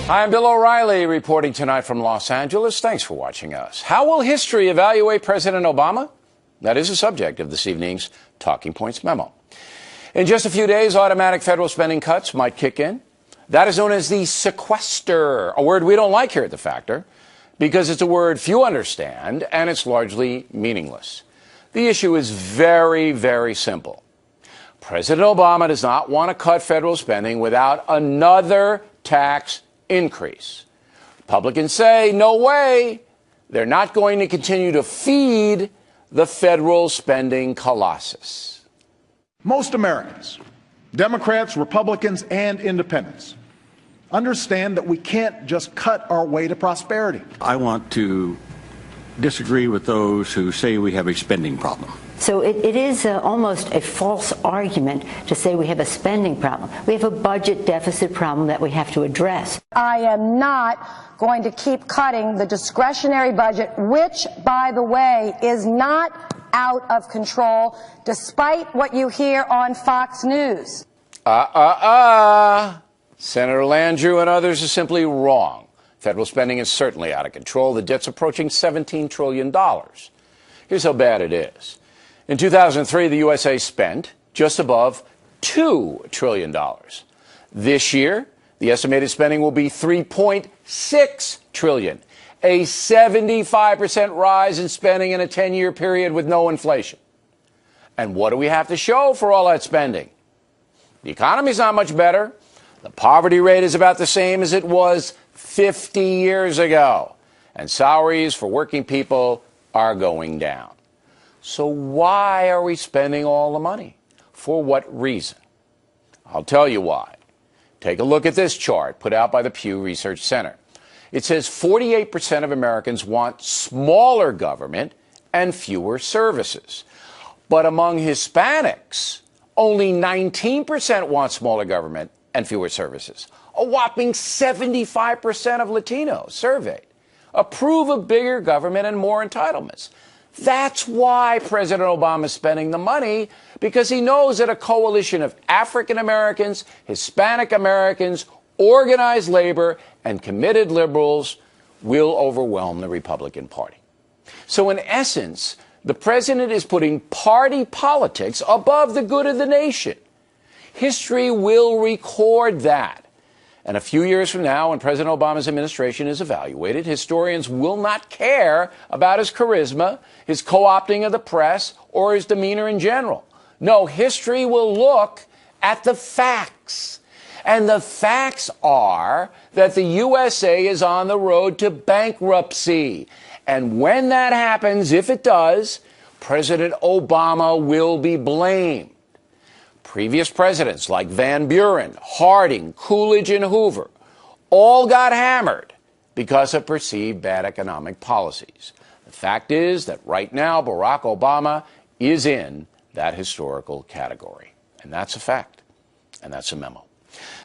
Hi, I'm Bill O'Reilly reporting tonight from Los Angeles. Thanks for watching us. How will history evaluate President Obama? That is the subject of this evening's Talking Points memo. In just a few days, automatic federal spending cuts might kick in. That is known as the sequester, a word we don't like here at The Factor because it's a word few understand and it's largely meaningless. The issue is very, very simple. President Obama does not want to cut federal spending without another tax increase. Republicans say, no way. They're not going to continue to feed the federal spending colossus. Most Americans, Democrats, Republicans, and independents, understand that we can't just cut our way to prosperity. I want to disagree with those who say we have a spending problem. So it is almost a false argument to say we have a spending problem. We have a budget deficit problem that we have to address. I am not going to keep cutting the discretionary budget, which, by the way, is not out of control, despite what you hear on Fox News. Senator Landrieu and others are simply wrong. Federal spending is certainly out of control. The debt's approaching $17 trillion. Here's how bad it is. In 2003, the USA spent just above $2 trillion. This year, the estimated spending will be $3.6 trillion, a 75% rise in spending in a 10-year period with no inflation. And what do we have to show for all that spending? The economy's not much better. The poverty rate is about the same as it was 50 years ago. And salaries for working people are going down. So why are we spending all the money? For what reason? I'll tell you why. Take a look at this chart put out by the Pew Research Center. It says 48% of Americans want smaller government and fewer services. But among Hispanics, only 19% want smaller government and fewer services. A whopping 75% of Latinos surveyed approve of bigger government and more entitlements. That's why President Obama is spending the money, because he knows that a coalition of African Americans, Hispanic Americans, organized labor, and committed liberals will overwhelm the Republican Party. So in essence, the president is putting party politics above the good of the nation. History will record that. And a few years from now, when President Obama's administration is evaluated, historians will not care about his charisma, his co-opting of the press, or his demeanor in general. No, history will look at the facts. And the facts are that the USA is on the road to bankruptcy. And when that happens, if it does, President Obama will be blamed. Previous presidents like Van Buren, Harding, Coolidge, and Hoover all got hammered because of perceived bad economic policies. The fact is that right now, Barack Obama is in that historical category. And that's a fact. And that's a memo.